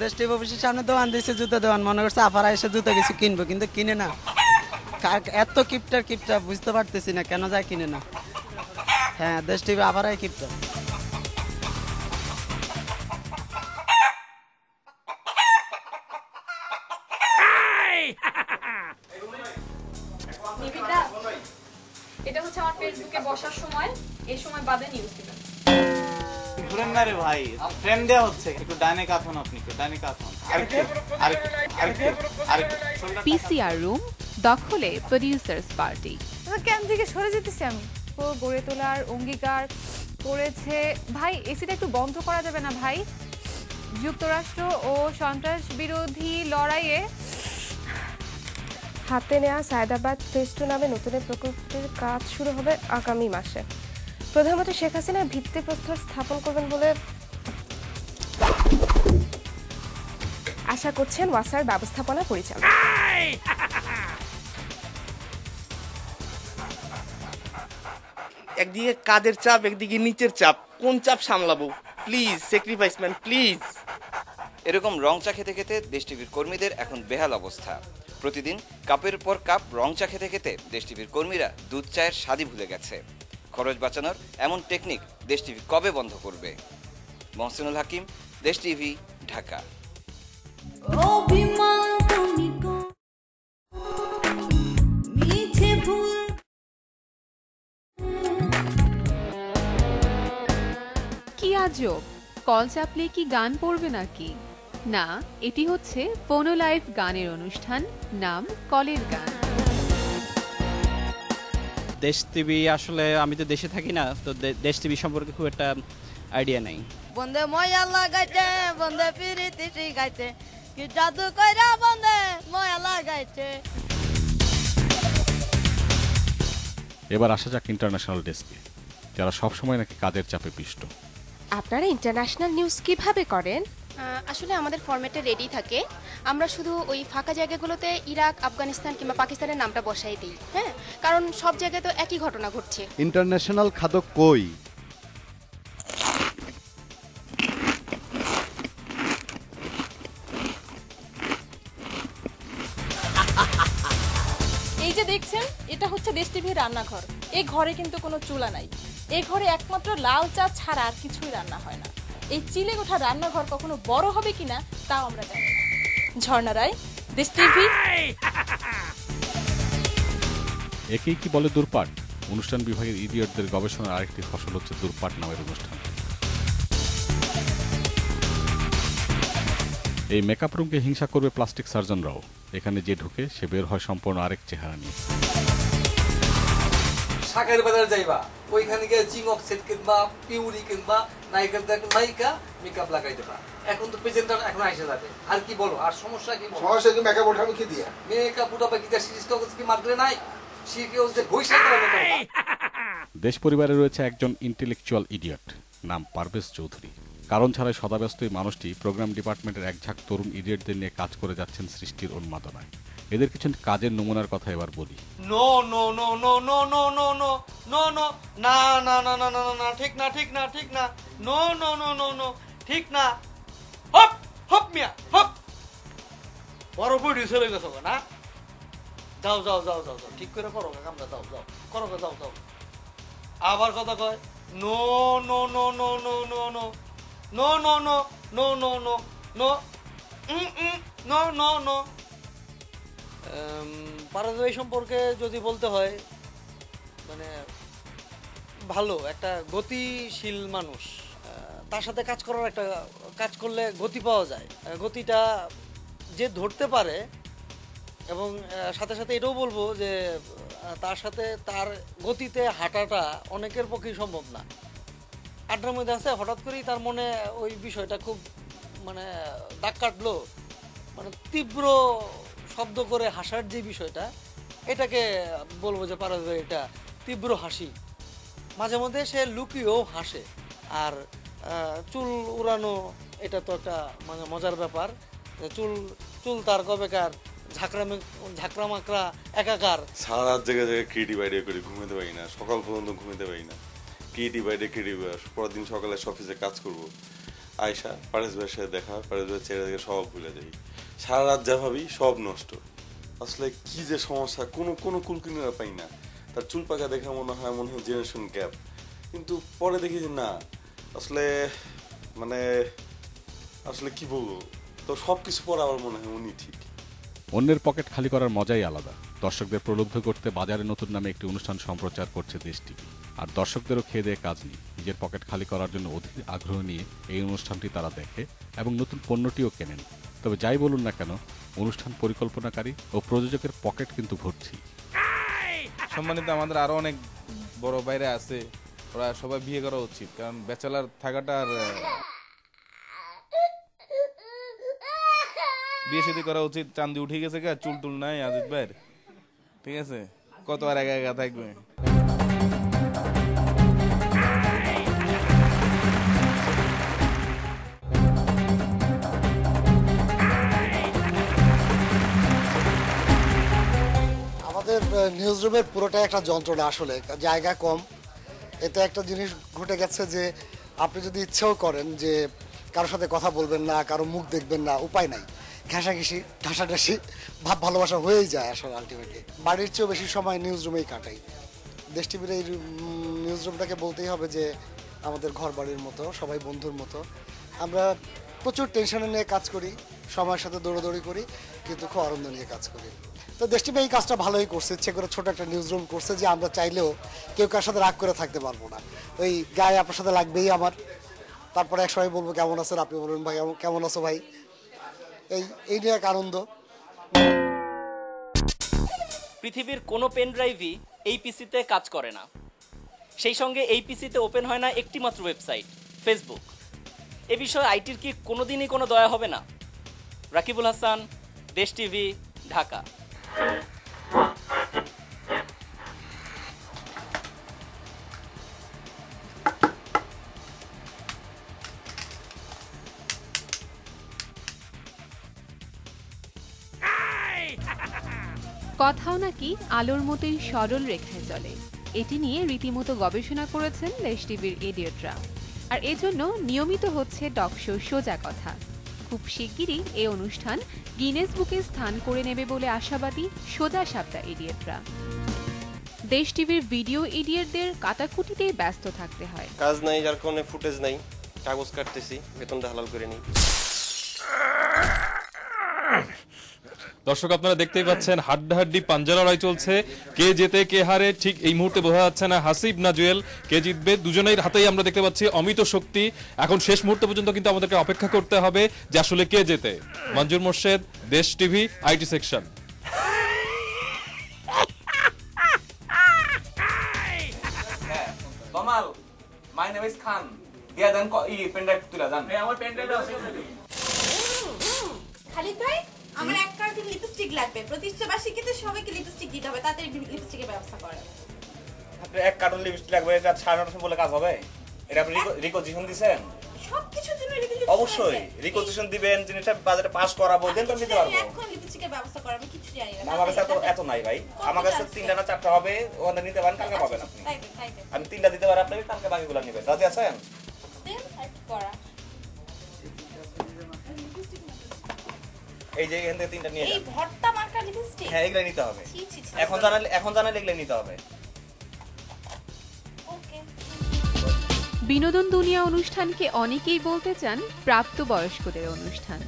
দেশ টিভি অফিসের সামনে দোকান দিয়েছে, জুতো দোকান, মনে করছে আপারা এসে জুতো কিছু কিনবো, কিন্তু কিনে না। এত কিপটা বুঝতে পারতেছি না কেন যায় কিনে না। হ্যাঁ, দেশ টিভি আপারাই কিপটা। এটা হচ্ছে আমার ফেসবুকে বসার সময়, এই সময় বাদে নিউজ দিবেন। ঘুরেন না রে ভাই, ফ্রেন্ড দেয়া হচ্ছে। একটু ডাইনে কাঁথুন, আপনি একটু ডাইনে কাঁথুন। পিসিআর রুম দখলে প্রোডিউসার্স পার্টি। ক্যাম্প থেকে সরে যেতেছি আমি। ও গড়ে তোলার অঙ্গীকার করেছে। ভাই এসিটা একটু বন্ধ করা যাবে না ভাই? যুক্তরাষ্ট্র ও সন্ত্রাস বিরোধী লড়াইয়ে হাতে নেওয়া সায়দাবাদ ফেজ 2 নামে নতুন প্রকল্পের কাজ শুরু হবে আগামী মাসে। প্রধানমন্ত্রী শেখ হাসিনা ভিত্তিপ্রস্তর স্থাপন করবেন বলে আশা করছেন ওয়াসার ব্যবস্থাপনা পরিচালক। একদিকে কাজের চাপ, একদিকে নিচের চাপ, কোন চাপ সামলাবো? Please sacrifice man, please. এরকম রং চা খেতে খেতে দেশ টিভির কর্মীদের এখন বেহাল অবস্থা। প্রতিদিন কাপের পর কাপ রং চা খেতে খেতে দেশ টিভির কর্মীরা দুধ চায়ের স্বাদই ভুলে গেছে। খরচ বাঁচানোর এমন টেকনিক দেশ টিভি কবে বন্ধ করবে? মহসিনুল হাকিম, দেশ টিভি, ঢাকা। কি আজব, কল চাপলে কি গান পড়বে নাকি? না, এটি হচ্ছে ফোনো লাইভ গানের অনুষ্ঠান, নাম কলের গান। দেশ টিভি আসলে আমি তো দেশে থাকি না, তো দেশ টিভি সম্পর্কে খুব একটা আইডিয়া নাই। বন্দে ময়া লাগাইছে, বন্দে পিরিতি শিখাইছে, কি জাদু কইরা বন্দে ময়া লাগাইছে। এবার আসা যাক ইন্টারন্যাশনাল ডেস্কে, যারা সবসময় নাকি কাজের চাপে পিষ্ট। আপনারা ইন্টারন্যাশনাল নিউজ কিভাবে করেন? আসলে আমাদের ফরম্যাটে রেডি থাকে, আমরা শুধু ওই ফাঁকা জায়গাগুলোতে ইরাক, আফগানিস্তান কিংবা পাকিস্তানের নামটা বসাই দিই। হ্যাঁ, কারণ সব জায়গায় তো একই ঘটনা ঘটছে। ইন্টারন্যাশনাল খাদক কই? এই যে দেখছেন, এটা হচ্ছে দেশ টিভির রান্নাঘর। এই ঘরে কিন্তু কোনো চুলা নাই। এই ঘরে একমাত্র লাল চা ছাড়া আর কিছুই রান্না হয় না। এই চিলে ওঠা রান্নাঘর কখনো বড় হবে কিনা তাও আমরা জানি না। ঝর্ণা রায়, দেশ টিভি। একেই কি বলে দূরপাট? অনুষ্ঠান বিভাগের ইডিয়টদের গবেষণার আরেকটি ফসল হচ্ছে দূরপাট নামের অনুষ্ঠান। এই মেকআপ রুমকে হিংসা করবে প্লাস্টিক সার্জনরাও। এখানে যে ঢুকে সে বের হয় সম্পূর্ণ আরেক চেহারা নিয়ে। শাকের বাজার যাইবা, ওইখানে গিয়ে জিঙ্গক সেট কিনবা, পিউরি কিনবা, নায়িকা মেকআপ লাগাই দেবা। এখন তো প্রেজেন্টার এখন আইসা যাবে। আর কি বলো, আর সমস্যা কি? সমস্যা কি? মেকআপ ওঠাবে কি দিয়া? মেকআপ উঠাবে কি দিয়া? সিরিজটা কি মার্কেটে নাই? সিরিজও যে বইসা করানো। দেশ পরিবারে রয়েছে একজন ইন্টেলেকচুয়াল ইডিয়ট, নাম পারভেজ চৌধুরী। কারণ ছাড়াই সদাব্যস্ত এই মানুষটি প্রোগ্রাম ডিপার্টমেন্টের এক ঝাঁক তরুণ ইডিয়টদের নিয়ে কাজ করে যাচ্ছেন সৃষ্টির উন্মাদনায়। এদের কিছু কাজের নমুনার কথা এবার বলি। No no no no no no no no no no না না না না না না, ঠিক না, ঠিক না, ঠিক না, no no no no no, ঠিক না। হপ হপ মিয়া হপ, বড় প্রডিউসার হয়ে গেছো না? যাও যাও যাও যাও যাও, ঠিক করে করো কামটা, যাও যাও করো, যাও যাও। আবার কথা কয় no no no no no no no no no no no no no no no no no. Parvez সম্পর্কে যদি বলতে হয়, মানে ভালো একটা গতিশীল মানুষ। তার সাথে কাজ করার একটা কাজ করলে গতি পাওয়া যায়। গতিটা যে ধরতে পারে, এবং সাথে সাথে এটাও বলবো যে তার সাথে তার গতিতে হাঁটাটা অনেকের পক্ষেই সম্ভব না। আড্ডার মধ্যে আছে, হঠাৎ করেই তার মনে ওই বিষয়টা খুব মানে দাগ কাটলো, মানে তীব্র শব্দ করে হাসার যে বিষয়টা, এটাকে বলবো যে পারভেজ ভাই এটা তীব্র হাসি। মাঝে মধ্যে সে লুকিয়েও হাসে। আর চুল উড়ানো, এটা তো একটা মানে মজার ব্যাপার। চুল চুল তার কবেকার ঝাঁকড়া মাকড়া একাকার। সারা রাত জায়গায় জায়গায় ক্রিয়েটিভ আইডিয়া করে ঘুমাতে পারি না, সকাল পর্যন্ত ঘুমাতে পারি না। ক্রিয়েটিভ আইডিয়া, পরের দিন সকালে অফিসে কাজ করব, আয়সা পারেশ ভাইয়ের সাথে দেখা হয়, পারেশ ভাইয়ের চেহারা দেখে সব ভুলে যাই, সারা রাত যা ভাবি সব নষ্ট। আসলে কি যে সমস্যা, কোনো কোনো কুলকিনারা পাই না। তার চুল পাকা দেখা মনে হয় জেনারেশন গ্যাপ, কিন্তু পরে দেখি যে না, আসলে মানে আসলে কি বলবো, তো সব কিছু পরে আবার মনে হয় উনি ঠিক। অন্যের পকেট খালি করার মজাই আলাদা। দর্শকদের প্রলুব্ধ করতে বাজারে নতুন নামে একটি অনুষ্ঠান সম্প্রচার করছে দেশ টিভি। আর দর্শকদেরও খেয়ে দেয়ে কাজ নেই, নিজের পকেট খালি করার জন্য অধিক আগ্রহ নিয়ে এই অনুষ্ঠানটি তারা দেখে এবং নতুন পণ্যটিও কেনেন। তবে যাই বলুন না কেন, অনুষ্ঠান পরিকল্পনাকারী ও প্রযোজকের পকেট কিন্তু ভর্তি। সম্মানিত আমাদের আরো অনেক বড় বাইরে আছে, ওরা সবাই বিয়ে করা উচিত, কারণ ব্যাচেলার থাকাটা আর বিয়ে শাদী করা উচিত। চান্দি উঠে গেছে গা, চুল টুল নাই আজিজ ভাইয়ের, ঠিক আছে, কত আর একা একা থাকবে। আমাদের নিউজ রুমের পুরোটাই একটা যন্ত্রণা, আসলে জায়গা কম। এতে একটা জিনিস ঘটে গেছে যে আপনি যদি ইচ্ছেও করেন যে কারোর সাথে কথা বলবেন না, কারো মুখ দেখবেন না, উপায় নাই, ঘেঁষাঘেঁষি ঠাসাঠাসি ভাব ভালোবাসা হয়েই যায় আসলে আলটিমেটলি। বাড়ির চেয়েও বেশি সময় নিউজ রুমেই কাটাই। দেশ টিভির এই নিউজ রুমটাকে বলতেই হবে যে আমাদের ঘর বাড়ির মতো, সবাই বন্ধুর মতো। আমরা প্রচুর টেনশনে নিয়ে কাজ করি, সময়ের সাথে দৌড়াদৌড়ি করি, কিন্তু খুব আনন্দ নিয়ে কাজ করি। তো দেশ টিভি এই কাজটা ভালোই করছে, ইচ্ছে করে ছোট একটা নিউজ রুম করছে যে আমরা চাইলেও কেউ কার সাথে রাগ করে থাকতে পারবো না। ওই গায়ে আপনার সাথে লাগবেই আমার, তারপরে এক সময় বলবো কেমন আছেন, আপনি বলবেন ভাই কেমন আছো ভাই, এই নিয়ে এক আনন্দ। পৃথিবীর কোনো পেন ড্রাইভই এই পিসিতে কাজ করে না, সেই সঙ্গে এই পিসিতে ওপেন হয় না একটি মাত্র ওয়েবসাইট, ফেসবুক। এ বিষয়ে আইটির কি কোনোদিনই কোনো দয়া হবে না? রাকিবুল হাসান, দেশ টিভি, ঢাকা। কথাও নাকি আলোর মতোই সরল রেখায় চলে, এটি নিয়ে রীতিমতো গবেষণা করেছেন দেশ টিভির এডিয়টরা। আর এজন্য নিয়মিত হচ্ছে টকশো সোজা কথা। খুব শিগগিরই এই অনুষ্ঠান গিনেস বুকে স্থান করে নেবে বলে আশাবাদী সোজা সাপটা এডিয়টরা। দেশ টিভির ভিডিও এডিয়টদের কাটাকুটিতেই ব্যস্ত থাকতে হয়। কাজ নাই, যার কারণে ফুটেজ নাই, কাগজ কাটতেছি, বেতনটা হালাল করে নিই। দর্শক আপনারা দেখতেই পাচ্ছেন হাড্ডাহাড্ডি পাঞ্জা লড়াই চলছে, কে জেতে কে হারে ঠিক এই মুহূর্তে বোঝা যাচ্ছে না। হাসিব না জুয়েল কে জিতবে, দুজনের হাতেই আমরা দেখতে পাচ্ছি অমিত শক্তি। এখন শেষ মুহূর্ত পর্যন্ত কিন্তু আমাদেরকে অপেক্ষা করতে হবে যে আসলে কে জেতে। মঞ্জুর মোর্শেদ, দেশ TV, IT section. Domal, my name is Khan. Dia dan kok pen drive তুলা জান। আমার পেন ড্রাইভ আছে। খালিদ ভাই, আমার এক কার্টুন লিপস্টিক লাগবে। প্রতিষ্ঠাবার্ষিকীতে সবাইকে লিপস্টিক দিতে হবে, তাড়াতাড়ি লিপস্টিকের ব্যবস্থা করেন। আপনি এক কার্টুন লিপস্টিক লাগবে, এটা 9:30 বলে কাজ হবে? এটা আপনি রিকোজিশন দিবেন? সবকিছুর জন্য রিকোজিশন। অবশ্যই রিকোজিশন দিবেন, জিনিসটা বাজারে পাস করাবো, দেন তো দিতে পারবো। এখন লিপস্টিকের ব্যবস্থা করেন, আমি কিছু জানি না। আমার কাছে এত নাই ভাই, আমার কাছে 3টা না 4টা হবে, ওখানে নিতে পারেন, কালকে পাবেন আপনি। আমি 3টা দিতে পারি আপনাকে, কালকে বাকিগুলো নেবেন। রাজি আছেন? দেন আর করা। এই যে এখান থেকে 3টা নিয়ে যান। এই ভর্তা মার্কা লিপস্টিক? হ্যাঁ, এগুলো নিতে হবে। এখন জানালে এগুলো নিতে হবে। বিনোদন দুনিয়া অনুষ্ঠানকে অনেকেই বলতে চান প্রাপ্তবয়স্কদের অনুষ্ঠান।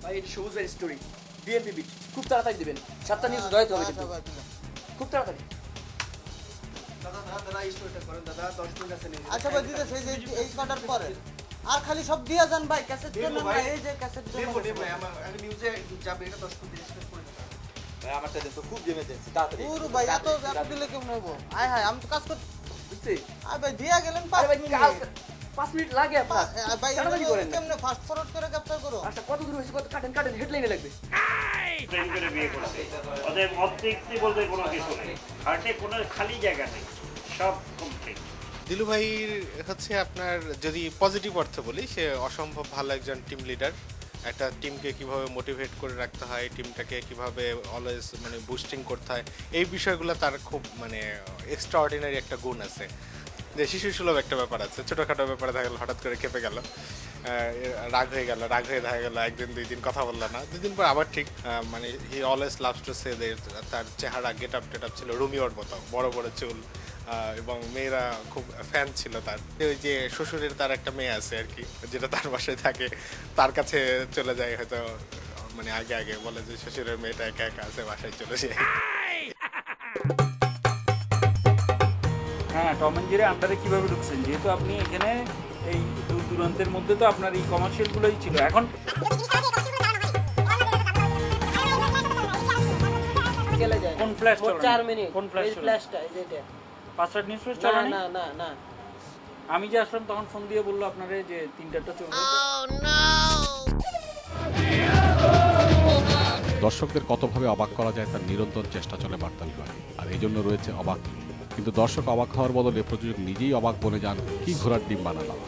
ভাই সবুজ ভাই স্টোরি বিএনপি বিট খুব তাড়াতাড়ি দিবেন, 7টা নিউজ দয়াতে হবে কিন্তু খুব তাড়াতাড়ি। দাদা এই স্টোরিটা করেন দাদা, 10 মিনিট আছে নিয়ে। আচ্ছা ভাই দিতে সেই যে এই কাটার পরে আর খালি সব দিয়া যান ভাই, ক্যাসেট জন্য না, এই যে ক্যাসেট জন্য দেব ভাই, আমার নিউজে যাবে, এটা 10 মিনিট ডিসকাস করে দেব ভাই। আমার তো দেখো খুব এমার্জেন্সি, তাড়াতাড়ি। পুরো ভাই এত দিলে কেমন হবো? আয় হায়, আমি তো কাজ করতে বুঝছি। আয় ভাই দিয়া গেলেন 5 মিনিট। 5 মিনিট লাগে আপনার ভাই, তাড়াতাড়ি করেন। কেমনে ফাস্ট ফরওয়ার্ড করে ক্যাপচার করো? আচ্ছা কত দূর হইছে, কত কাটেন হেডলাইনে লাগবে। প্রেম করে বিয়ে করছে, ওদের অবজেক্টিভ বলতে কোনো কিছু নেই, হার্টে কোনো খালি জায়গা নেই, সব কমপ্লিট। দিলু ভাইয়ের হচ্ছে আপনার যদি পজিটিভ অর্থে বলি, সে অসম্ভব ভালো একজন টিম লিডার। একটা টিমকে কিভাবে মোটিভেট করে রাখতে হয়, টিমটাকে কিভাবে অলওয়েজ বুস্টিং করতে হয়, এই বিষয়গুলো তার খুব এক্সট্রা অর্ডিনারি একটা গুণ আছে। যে শিশু সুলভ একটা ব্যাপার আছে, ছোটখাটো ব্যাপারে দেখা গেল হঠাৎ করে খেপে গেল, রাগ হয়ে দেখা গেল একদিন 2 দিন কথা বললো না, 2 দিন পর আবার ঠিক। মানে he always loves to say তার চেহারা গেট আপ ছিল রোমিওর মতো, বড় বড় চুল, এবং মেয়েরা খুব ফ্যান ছিল তার। ওই যে শ্বশুরের তার একটা মেয়ে আছে আর কি, যেটা তার বাসায় থাকে, তার কাছে চলে যায় হয়তো, মানে আগে বলে যে শ্বশুরের মেয়েটা একা একা আছে, বাসায় চলে যায়। হ্যাঁ, টম এন্ড জেরি আন্ডারে কিভাবে ঢুকছেন? যেহেতু আপনি এখানে এই দূর দূরান্তের মধ্যে তো আপনার এই কমার্শিয়াল গুলোই ছিল, এখন কোন ফ্ল্যাশ 4 মিনিট, কোন ফ্ল্যাশটা এই যে 5 নিউজ ফ্ল্যাশ চলে না, আমি যে আসলাম তখন ফোন দিয়ে বললো আপনারে যে 3টা চলবে। দর্শকদের কতভাবে অবাক করা যায় তার নিরন্তর চেষ্টা চলে বার্তা বিভাগে, আর এই জন্য রয়েছে অবাক। কিন্তু দর্শক অবাক হওয়ার বদলে প্রযোজক নিজেই অবাক বনে যান, কি ঘোড়ার ডিম বানালাম।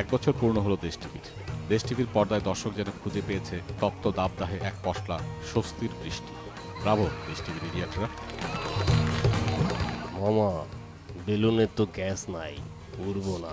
1 বছর পূর্ণ হলো দেশ টিভির। দেশ টিভির পর্দায় দর্শক যেন খুঁজে পেয়েছে তপ্ত দাবদাহে এক পশলা স্বস্তির বৃষ্টি। ব্রাভো দেশ টিভির ইডিয়েটরা। মামা, বেলুনের তো গ্যাস নাই, উড়বো না।